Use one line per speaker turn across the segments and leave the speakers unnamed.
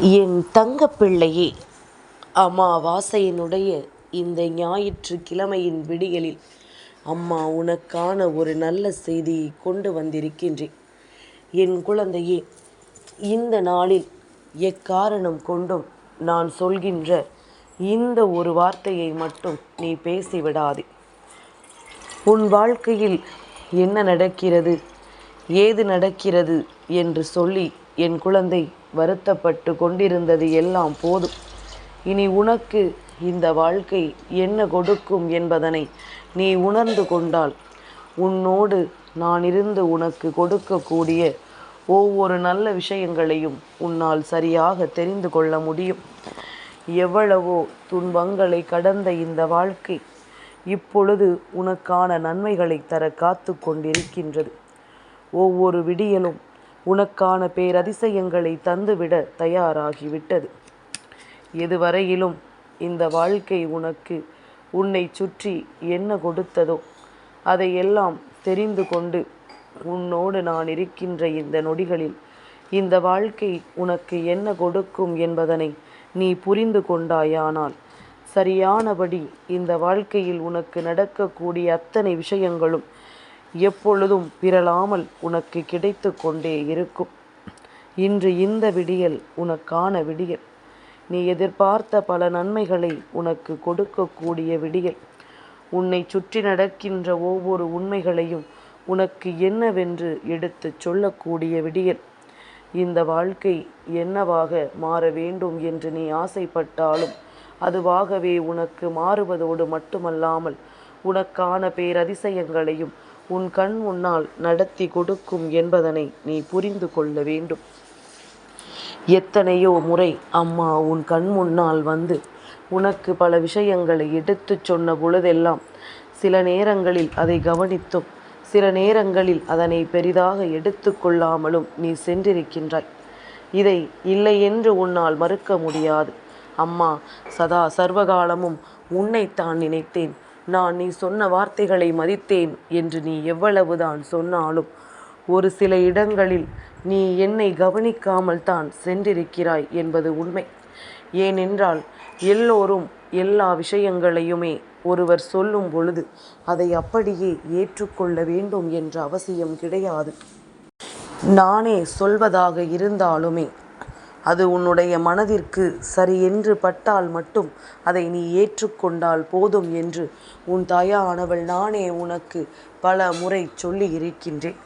என் தங்கப்பிள்ளையே, அமாவாசையினுடைய இந்த ஞாயிற்றுக்கிழமையின் விடியலில் அம்மா உனக்கான ஒரு நல்ல செய்தியை கொண்டு வந்திருக்கின்றேன். என் குழந்தையே, இந்த நாளில் எக்காரணம் கொண்டும் நான் சொல்கின்ற இந்த ஒரு வார்த்தையை மட்டும் நீ பேசிவிடாதே. உன் வாழ்க்கையில் என்ன நடக்கிறது, ஏது நடக்கிறது என்று சொல்லி என் குழந்தை வருத்தப்பட்டு கொண்டிருந்தது எல்லாம் போதும். இனி உனக்கு இந்த வாழ்க்கை என்ன கொடுக்கும் என்பதனை நீ உணர்ந்து கொண்டால், உன்னோடு நான் இருந்து உனக்கு கொடுக்கக்கூடிய ஒவ்வொரு நல்ல விஷயங்களையும் உன்னால் சரியாக தெரிந்து கொள்ள முடியும். எவ்வளவோ துன்பங்களை கடந்த இந்த வாழ்க்கை இப்பொழுது உனக்கான நன்மைகளை தர காத்து கொண்டிருக்கின்றது. ஒவ்வொரு விடியலும் உனக்கான பேரதிசயங்களை தந்துவிட தயாராகிவிட்டது. எதுவரையிலும் இந்த வாழ்க்கை உனக்கு உன்னை சுற்றி என்ன கொடுத்ததோ அதையெல்லாம் தெரிந்து கொண்டு உன்னோடு நான் இருக்கின்ற இந்த நொடிகளில் இந்த வாழ்க்கை உனக்கு என்ன கொடுக்கும் என்பதனை நீ புரிந்து கொண்டாயானால், சரியானபடி இந்த வாழ்க்கையில் உனக்கு நடக்கக்கூடிய அத்தனை விஷயங்களும் எப்பொழுதும் பிறளாமல் உனக்கு கிடைத்து கொண்டே இருக்கும். இன்று இந்த விடியல் உனக்கான விடியல். நீ எதிர்பார்த்த பல நன்மைகளை உனக்கு கொடுக்கக்கூடிய விடியல். உன்னை சுற்றி நடக்கின்ற ஒவ்வொரு உண்மைகளையும் உனக்கு என்னவென்று எடுத்து சொல்லக்கூடிய விடியல். இந்த வாழ்க்கை என்னவாக மாற வேண்டும் என்று நீ ஆசைப்பட்டாலும் அதுவாகவே உனக்கு மாறுவதோடு மட்டுமல்லாமல் உனக்கான பேரதிசயங்களையும் உன் கண் முன்னால் நடத்தி கொடுக்கும் என்பதனை நீ புரிந்து கொள்ள வேண்டும். எத்தனையோ முறை அம்மா உன் கண் முன்னால் வந்து உனக்கு பல விஷயங்களை எடுத்து சொன்ன பொழுதெல்லாம் சில நேரங்களில் அதை கவனித்தும் சில நேரங்களில் அதனை பெரிதாக எடுத்து கொள்ளாமலும் நீ சென்றிருக்கின்றாய். இதை இல்லை என்று உன்னால் மறுக்க முடியாது. அம்மா சதா சர்வகாலமும் உன்னைத்தான் நினைத்தேன், நான் நீ சொன்ன வார்த்தைகளை மதித்தேன் என்று நீ எவ்வளவுதான் சொன்னாலும் ஒரு சில இடங்களில் நீ என்னை கவனிக்காமல் தான் சென்றிருக்கிறாய் என்பது உண்மை. ஏனென்றால் எல்லோரும் எல்லா விஷயங்களையுமே ஒருவர் சொல்லும் பொழுது அதை அப்படியே ஏற்றுக்கொள்ள வேண்டும் என்ற அவசியம் கிடையாது. நானே சொல்வதாக இருந்தாலுமே அது உன்னுடைய மனதிற்கு சரி என்று பட்டால் மட்டும் அதை நீ ஏற்றுக்கொண்டால் போதும் என்று உன் தாயானவள் நானே உனக்கு பல முறை சொல்லி இருக்கின்றேன்.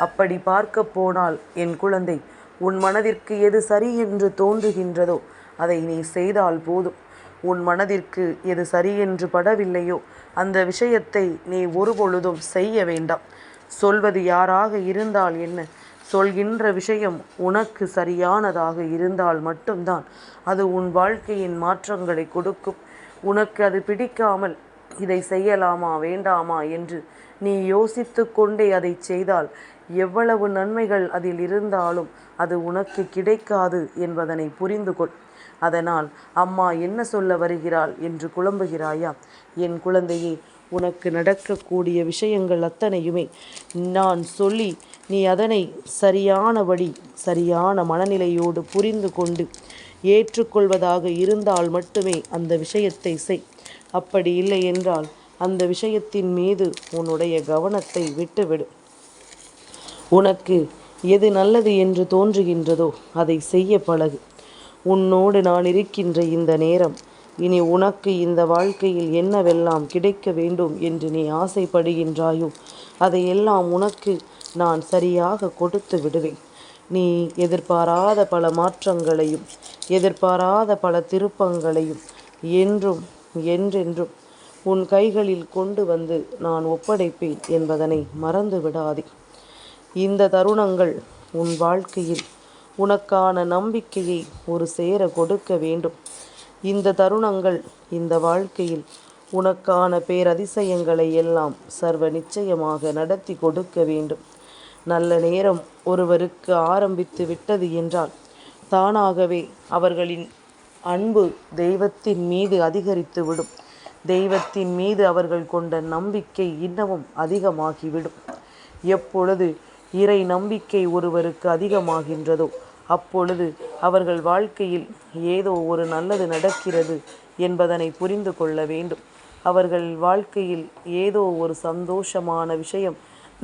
அப்படி பார்க்க போனால் என் குழந்தை, உன் மனதிற்கு எது சரி என்று தோன்றுகின்றதோ அதை நீ செய்தால் போதும். உன் மனதிற்கு எது சரி என்று படவில்லையோ அந்த விஷயத்தை நீ ஒருபொழுதும் செய்ய வேண்டாம். சொல்வது யாராக இருந்தால் என்ன, சொல்கின்ற விஷயம் உனக்கு சரியானதாக இருந்தால் மட்டும்தான் அது உன் வாழ்க்கையின் மாற்றங்களை கொடுக்கும். உனக்கு அது பிடிக்காமல் இதை செய்யலாமா வேண்டாமா என்று நீ யோசித்து கொண்டே அதை செய்தால் எவ்வளவு நன்மைகள் அதில் இருந்தாலும் அது உனக்கு கிடைக்காது என்பதனை புரிந்து கொள். அதனால் அம்மா என்ன சொல்ல வருகிறாள் என்று குழம்புகிறாயா? என் குழந்தையே, உனக்கு நடக்கக்கூடிய விஷயங்கள் அத்தனையுமே நான் சொல்லி நீ அதனை சரியானபடி சரியான மனநிலையோடு புரிந்து கொண்டு ஏற்றுக்கொள்வதாக இருந்தால் மட்டுமே அந்த விஷயத்தை செய். அப்படி இல்லை என்றால் அந்த விஷயத்தின் மீது உன்னுடைய கவனத்தை விட்டுவிடு. உனக்கு எது நல்லது என்று தோன்றுகின்றதோ அதை செய்ய பழகு. உன்னோடு நான் இருக்கின்ற இந்த நேரம் இனி உனக்கு இந்த வாழ்க்கையில் என்னவெல்லாம் கிடைக்க வேண்டும் என்று நீ ஆசைப்படுகின்றாயோ அதையெல்லாம் உனக்கு நான் சரியாக கொடுத்து விடுவேன். நீ எதிர்பாராத பல மாற்றங்களையும் எதிர்பாராத பல திருப்பங்களையும் என்றும் என்றென்றும் உன் கைகளில் கொண்டு வந்து நான் ஒப்படைப்பேன் என்பதனை மறந்து விடாதே. இந்த தருணங்கள் உன் வாழ்க்கையில் உனக்கான நம்பிக்கையை ஒரு சேர கொடுக்க வேண்டும். இந்த தருணங்கள் இந்த வாழ்க்கையில் உனக்கான பேரதிசயங்களை எல்லாம் சர்வ நிச்சயமாக நடத்தி கொடுக்க வேண்டும். நல்ல நேரம் ஒருவருக்கு ஆரம்பித்து விட்டது என்றால் தானாகவே அவர்களின் அன்பு தெய்வத்தின் மீது அதிகரித்துவிடும். தெய்வத்தின் மீது அவர்கள் கொண்ட நம்பிக்கை இன்னமும் அதிகமாகிவிடும். எப்பொழுது இறை நம்பிக்கை ஒருவருக்கு அதிகமாகின்றதோ அப்பொழுது அவர்கள் வாழ்க்கையில் ஏதோ ஒரு நல்லது நடக்கிறது என்பதனை புரிந்து கொள்ள வேண்டும். அவர்கள் வாழ்க்கையில் ஏதோ ஒரு சந்தோஷமான விஷயம்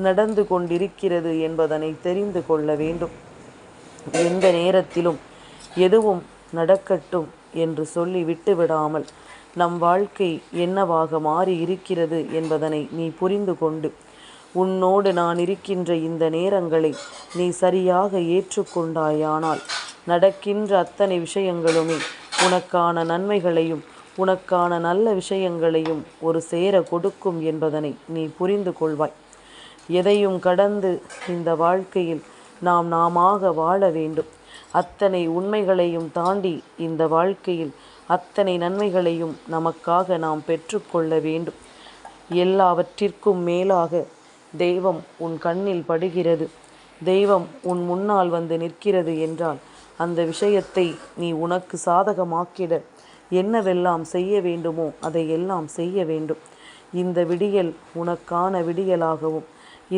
நடந்து கொண்டிருக்கிறது என்பதனை தெரிந்து கொள்ள வேண்டும். எந்த நேரத்திலும் எதுவும் நடக்கட்டும் என்று சொல்லி விட்டுவிடாமல் நம் வாழ்க்கை என்னவாக மாறி இருக்கிறது என்பதனை நீ புரிந்து கொண்டு உன்னோடு நான் இருக்கின்ற இந்த நேரங்களை நீ சரியாக ஏற்றுக்கொண்டாயானால் நடக்கின்ற அத்தனை விஷயங்களுமே உனக்கான நன்மைகளையும் உனக்கான நல்ல விஷயங்களையும் ஒரு சேர கொடுக்கும் என்பதனை நீ புரிந்து கொள்வாய். எதையும் கடந்து இந்த வாழ்க்கையில் நாமாக வாழ வேண்டும். அத்தனை உண்மைகளையும் தாண்டி இந்த வாழ்க்கையில் அத்தனை நன்மைகளையும் நமக்காக நாம் பெற்றுக்கொள்ள வேண்டும். எல்லாவற்றிற்கும் மேலாக தெய்வம் உன் கண்ணில் படுகிறது, தெய்வம் உன் முன்னால் வந்து நிற்கிறது என்றால் அந்த விஷயத்தை நீ உனக்கு சாதகமாக்கிட என்னவெல்லாம் செய்ய வேண்டுமோ அதையெல்லாம் செய்ய வேண்டும். இந்த விடியல் உனக்கான விடியலாகவும்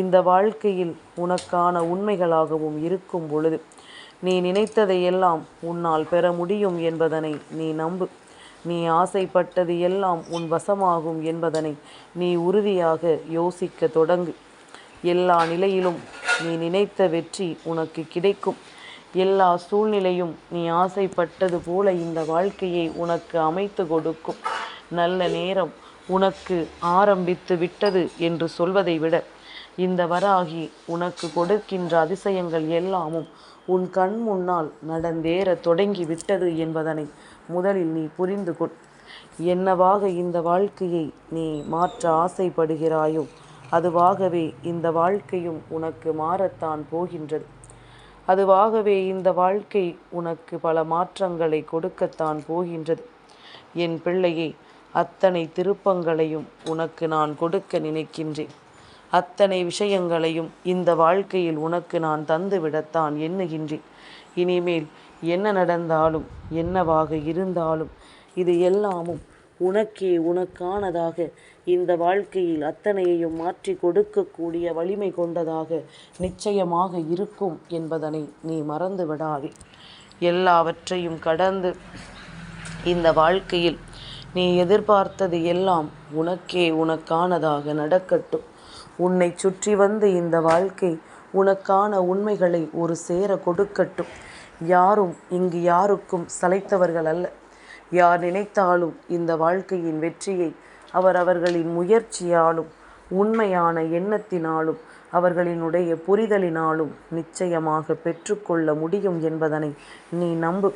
இந்த வாழ்க்கையில் உனக்கான உண்மைகளாகவும் இருக்கும் பொழுது நீ நினைத்ததையெல்லாம் உன்னால் பெற முடியும் என்பதனை நீ நம்பு. நீ ஆசைப்பட்டது எல்லாம் உன் வசமாகும் என்பதனை நீ உறுதியாக யோசிக்க தொடங்கு. எல்லா நிலையிலும் நீ நினைத்த வெற்றி உனக்கு கிடைக்கும். எல்லா சூழ்நிலையும் நீ ஆசைப்பட்டது போல இந்த வாழ்க்கையை உனக்கு அமைத்து கொடுக்கும். நல்ல நேரம் உனக்கு ஆரம்பித்து விட்டது என்று சொல்வதை விட இந்த வராகி உனக்கு கொடுக்கின்ற அதிசயங்கள் எல்லாமும் உன் கண் முன்னால் நடந்தேற தொடங்கி விட்டது என்பதனை முதலில் நீ புரிந்து கொள். என்னவாக இந்த வாழ்க்கையை நீ மாற்ற ஆசைப்படுகிறாயோ அதுவாகவே இந்த வாழ்க்கையும் உனக்கு மாறத்தான் போகின்றது. அதுவாகவே இந்த வாழ்க்கை உனக்கு பல மாற்றங்களை கொடுக்கத்தான் போகின்றது. என் பிள்ளையே, அத்தனை திருப்பங்களையும் உனக்கு நான் கொடுக்க நினைக்கின்றேன். அத்தனை விஷயங்களையும் இந்த வாழ்க்கையில் உனக்கு நான் தந்துவிடத்தான் எண்ணுகின்றேன். இனிமேல் என்ன நடந்தாலும் என்னவாக இருந்தாலும் இது எல்லாமும் உனக்கே உனக்கானதாக இந்த வாழ்க்கையில் அத்தனையையும் மாற்றி கொடுக்கக்கூடிய வலிமை கொண்டதாக நிச்சயமாக இருக்கும் என்பதனை நீ மறந்து விடாதே. எல்லாவற்றையும் கடந்து இந்த வாழ்க்கையில் நீ எதிர்பார்த்தது எல்லாம் உனக்கே உனக்கானதாக நடக்கட்டும். உன்னை சுற்றி வந்து இந்த வாழ்க்கை உனக்கான உண்மைகளை ஒரு சேர கொடுக்கட்டும். யாரும் இங்கு யாருக்கும் சளைத்தவர்கள் அல்ல. யார் நினைத்தாலும் இந்த வாழ்க்கையின் வெற்றியை அவர்களின் முயற்சியாலும் உண்மையான எண்ணத்தினாலும் அவர்களினுடைய புரிதலினாலும் நிச்சயமாக பெற்றுக்கொள்ள முடியும் என்பதனை நீ நம்பு.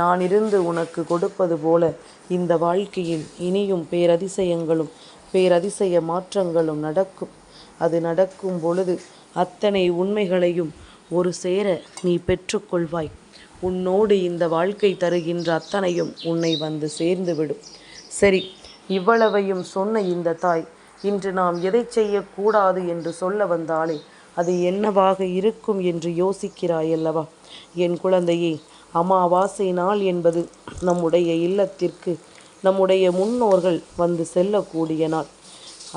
நான் இருந்து உனக்கு கொடுப்பது போல இந்த வாழ்க்கையில் இனியும் பேரதிசயங்களும் பேரதிசய மாற்றங்களும் நடக்கும். அது நடக்கும் பொழுது அத்தனை உண்மைகளையும் ஒரு சேர நீ பெற்றுக்கொள்வாய். உன்னோடு இந்த வாழ்க்கை தருகின்ற அத்தனையும் உன்னை வந்து சேர்ந்துவிடும். சரி, இவ்வளவையும் சொன்ன இந்த தாய் இன்று நாம் எதை செய்யக்கூடாது என்று சொல்ல வந்தாலே அது என்னவாக இருக்கும் என்று யோசிக்கிறாயல்லவா? என் குழந்தையே, அமாவாசை நாள் என்பது நம்முடைய இல்லத்திற்கு நம்முடைய முன்னோர்கள் வந்து செல்லக்கூடிய நாள்.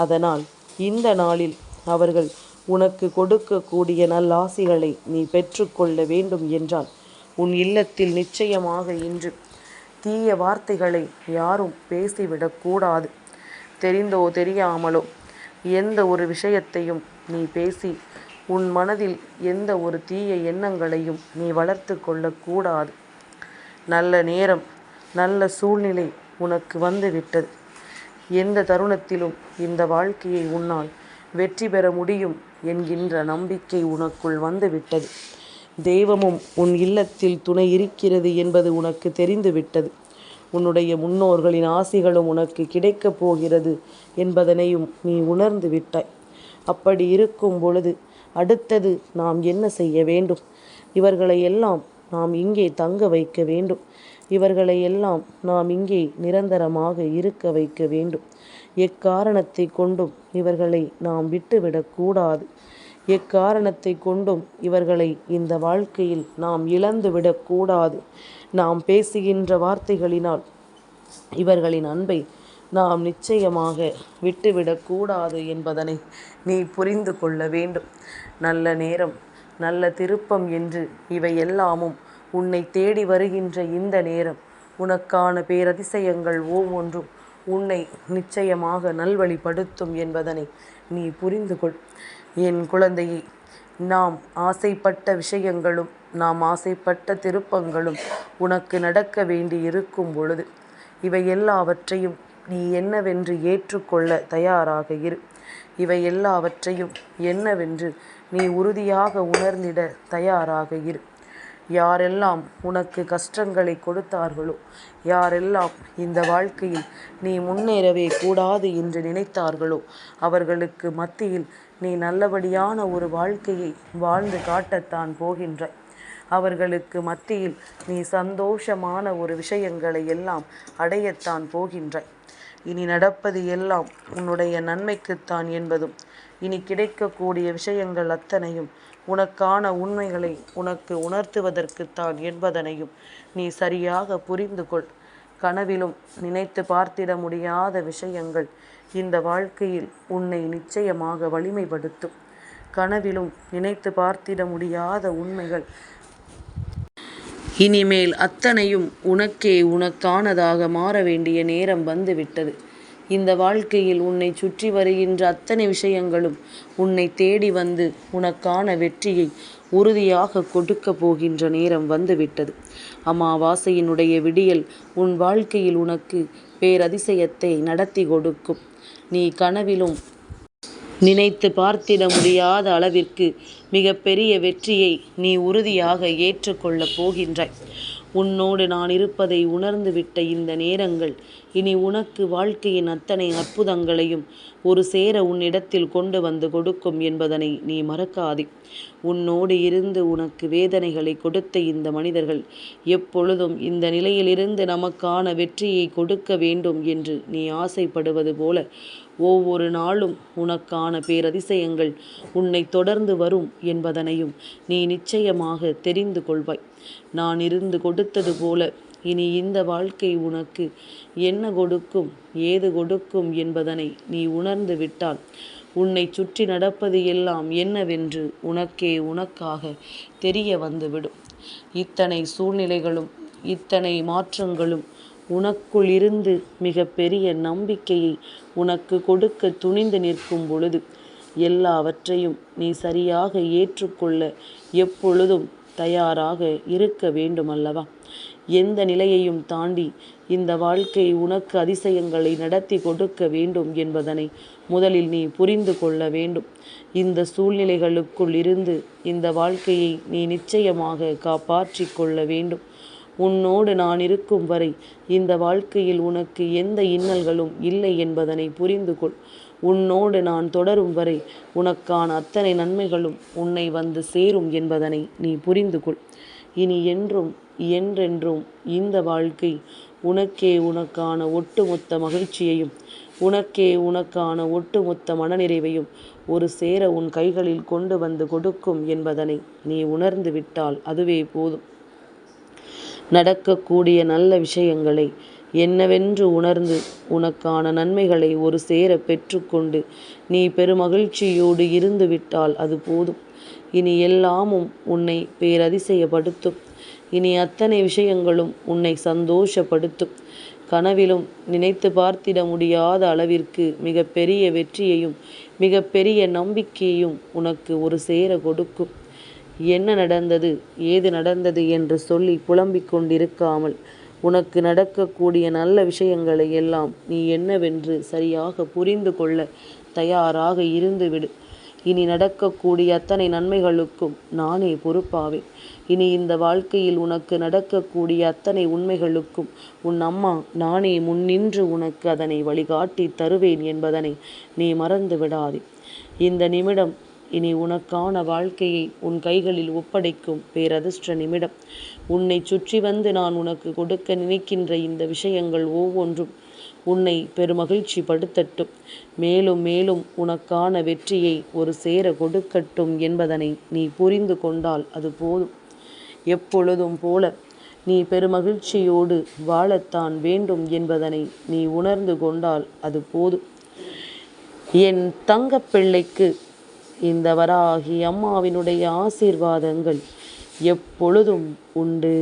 அதனால் இந்த நாளில் அவர்கள் உனக்கு கொடுக்கக்கூடிய நல்லாசிகளை நீ பெற்றுக்கொள்ள வேண்டும் என்றால் உன் இல்லத்தில் நிச்சயமாக இன்று தீய வார்த்தைகளை யாரும் பேசிவிடக்கூடாது. தெரிந்தோ தெரியாமலோ எந்த ஒரு விஷயத்தையும் நீ பேசி உன் மனதில் எந்த ஒரு தீய எண்ணங்களையும் நீ வளர்த்து கொள்ளக்கூடாது. நல்ல நேரம், நல்ல சூழ்நிலை உனக்கு வந்துவிட்டது. எந்த தருணத்திலும் இந்த வாழ்க்கையை உன்னால் வெற்றி பெற முடியும் என்கின்ற நம்பிக்கை உனக்குள் வந்துவிட்டது. தெய்வமும் உன் இல்லத்தில் துணை இருக்கிறது என்பது உனக்கு தெரிந்துவிட்டது. உன்னுடைய முன்னோர்களின் ஆசிகளும் உனக்கு கிடைக்கப் போகிறது என்பதனையும் நீ உணர்ந்து விட்டாய். அப்படி இருக்கும் பொழுது அடுத்தது நாம் என்ன செய்ய வேண்டும்? இவர்களை எல்லாம் நாம் இங்கே தங்க வைக்க வேண்டும். இவர்களை எல்லாம் நாம் இங்கே நிரந்தரமாக இருக்க வைக்க வேண்டும். எக்காரணத்தை கொண்டும் இவர்களை நாம் விட்டுவிடக்கூடாது. எக்காரணத்தை கொண்டும் இவர்களை இந்த வாழ்க்கையில் நாம் இழந்துவிடக்கூடாது. நாம் பேசுகின்ற வார்த்தைகளினால் இவர்களின் அன்பை நாம் நிச்சயமாக விட்டுவிடக்கூடாது என்பதனை நீ புரிந்து கொள்ள வேண்டும். நல்ல நேரம், நல்ல திருப்பம் என்று இவை எல்லாமும் உன்னை தேடி வருகின்ற இந்த நேரம் உனக்கான பேரதிசயங்கள் ஒவ்வொன்றும் உன்னை நிச்சயமாக நல்வழிப்படுத்தும் என்பதனை நீ புரிந்து கொள். என் குழந்தையே, நாம் ஆசைப்பட்ட விஷயங்களும் நாம் ஆசைப்பட்ட திருப்பங்களும் உனக்கு நடக்க வேண்டி இருக்கும் பொழுது இவை எல்லாவற்றையும் நீ என்னவென்று ஏற்றுக்கொள்ள தயாராக இரு. இவை எல்லாவற்றையும் என்னவென்று நீ உறுதியாக உணர்ந்திட தயாராக இரு. யாரெல்லாம் உனக்கு கஷ்டங்களை கொடுத்தார்களோ, யாரெல்லாம் இந்த வாழ்க்கையில் நீ முன்னேறவே கூடாது என்று நினைத்தார்களோ, அவர்களுக்கு மத்தியில் நீ நல்லபடியான ஒரு வாழ்க்கையை வாழ்ந்து காட்டத்தான் போகின்றாய். அவர்களுக்கு மத்தியில் நீ சந்தோஷமான ஒரு விஷயங்களை எல்லாம் அடையத்தான் போகின்றாய். இனி நடப்பது எல்லாம் உன்னுடைய நன்மைக்குத்தான் என்பதும், இனி கிடைக்கக்கூடிய விஷயங்கள் அத்தனையும் உனக்கான உண்மைகளை உனக்கு உணர்த்துவதற்குத்தான் என்பதனையும் நீ சரியாக புரிந்து கொள். கனவிலும் நினைத்து பார்த்திட முடியாத விஷயங்கள் இந்த வாழ்க்கையில் உன்னை நிச்சயமாக வலிமைப்படுத்தும். கனவிலும் நினைத்து பார்த்திட முடியாத உண்மைகள் இனிமேல் அத்தனையும் உனக்கே உனக்கானதாக மாற வேண்டிய நேரம் வந்துவிட்டது. இந்த வாழ்க்கையில் உன்னை சுற்றி வருகின்ற அத்தனை விஷயங்களும் உன்னை தேடி வந்து உனக்கான வெற்றியை உறுதியாக கொடுக்க போகின்ற நேரம் வந்துவிட்டது. அமாவாசையினுடைய விடியல் உன் வாழ்க்கையில் உனக்கு பேரதிசயத்தை நடத்தி கொடுக்கும். நீ கனவிலும் நினைத்து பார்த்திட முடியாத அளவிற்கு மிகப்பெரிய வெற்றியை நீ உறுதியாக ஏற்றுக்கொள்ளப் போகின்றாய். உன்னோடு நான் இருப்பதை உணர்ந்துவிட்ட இந்த நேரங்கள் இனி உனக்கு வாழ்க்கையின் அத்தனை அற்புதங்களையும் ஒரு சேர உன்னிடத்தில் கொண்டு வந்து கொடுக்கும் என்பதனை நீ மறக்காதே. உன்னோடு இருந்து உனக்கு வேதனைகளை கொடுத்த இந்த மனிதர்கள் எப்பொழுதும் இந்த நிலையிலிருந்து நமக்கான வெற்றியை கொடுக்க வேண்டும் என்று நீ ஆசைப்படுவது போல ஒவ்வொரு நாளும் உனக்கான பேரதிசயங்கள் உன்னை தொடர்ந்து வரும் என்பதனையும் நீ நிச்சயமாக தெரிந்து கொள்வாய். நான் இருந்து கொடுத்தது போல இனி இந்த வாழ்க்கை உனக்கு என்ன கொடுக்கும், ஏது கொடுக்கும் என்பதனை நீ உணர்ந்து விட்டால் உன்னை சுற்றி நடப்பது எல்லாம் என்னவென்று உனக்கே உனக்காக தெரிய வந்துவிடும். இத்தனை சூழ்நிலைகளும் இத்தனை மாற்றங்களும் உனக்குள் இருந்து மிக பெரிய நம்பிக்கையை உனக்கு கொடுக்க துணிந்து நிற்கும் பொழுது எல்லாவற்றையும் நீ சரியாக ஏற்றுக்கொள்ள எப்பொழுதும் தயாராக இருக்க வேண்டுமல்லவா? எந்த நிலையையும் தாண்டி இந்த வாழ்க்கை உனக்கு அதிசயங்களை நடத்தி கொடுக்க வேண்டும் என்பதனை முதலில் நீ புரிந்து கொள்ள வேண்டும். இந்த சூழ்நிலைகளுக்குள் இருந்து இந்த வாழ்க்கையை நீ நிச்சயமாக காப்பாற்றி கொள்ள வேண்டும். உன்னோடு நான் இருக்கும் வரை இந்த வாழ்க்கையில் உனக்கு எந்த இன்னல்களும் இல்லை என்பதனை புரிந்து கொள். உன்னோடு நான் தொடரும் வரை உனக்கான அத்தனை நன்மைகளும் உன்னை வந்து சேரும் என்பதனை நீ புரிந்து கொள். இனி என்றும் என்றென்றும் இந்த வாழ்க்கை உனக்கே உனக்கான ஒட்டுமொத்த மகிழ்ச்சியையும் உனக்கே உனக்கான ஒட்டுமொத்த மனநிறைவையும் ஒரு சேர உன் கைகளில் கொண்டு வந்து கொடுக்கும் என்பதனை நீ உணர்ந்து விட்டால் அதுவே போதும். நடக்கக்கூடிய நல்ல விஷயங்களை என்னவென்று உணர்ந்து உனக்கான நன்மைகளை ஒரு சேர பெற்றுக்கொண்டு நீ பெருமகிழ்ச்சியோடு இருந்து விட்டால் அது போதும். இனி எல்லாமும் உன்னை பேரதிசயப்படுத்தும். இனி அத்தனை விஷயங்களும் உன்னை சந்தோஷப்படுத்தும். கனவிலும் நினைத்து பார்த்திட முடியாத அளவிற்கு மிகப்பெரிய வெற்றியையும் மிகப்பெரிய நம்பிக்கையையும் உனக்கு ஒரு சேர கொடுக்கும். என்ன நடந்தது, ஏது நடந்தது என்று சொல்லி புலம்பிக் கொண்டிருக்காமல் உனக்கு நடக்கக்கூடிய நல்ல விஷயங்களை எல்லாம் நீ என்னவென்று சரியாக புரிந்து கொள்ள தயாராக இருந்துவிடு. இனி நடக்கக்கூடிய அத்தனை நன்மைகளுக்கும் நானே பொறுப்பாவேன். இனி இந்த வாழ்க்கையில் உனக்கு நடக்கக்கூடிய அத்தனை உண்மைகளுக்கும் உன் அம்மா நானே முன்னின்று உனக்கு அதனை வழிகாட்டி தருவேன் என்பதனை நீ மறந்து விடாதே. இந்த நிமிடம் இனி உனக்கான வாழ்க்கையை உன் கைகளில் ஒப்படைக்கும் பேரதிர்ஷ்ட நிமிடம். உன்னை சுற்றி வந்து நான் உனக்கு கொடுக்க நினைக்கின்ற இந்த விஷயங்கள் ஒவ்வொன்றும் உன்னை பெருமகிழ்ச்சி படுத்தட்டும். மேலும் மேலும் உனக்கான வெற்றியை ஒரு சேர கொடுக்கட்டும் என்பதனை நீ புரிந்து கொண்டால் அது போதும். எப்பொழுதும் போல நீ பெருமகிழ்ச்சியோடு வாழத்தான் வேண்டும் என்பதனை நீ உணர்ந்து கொண்டால் அது போதும். என் தங்கப்பிள்ளைக்கு இந்த வராகி அம்மாவினுடைய ஆசீர்வாதங்கள் எப்பொழுதும் உண்டு.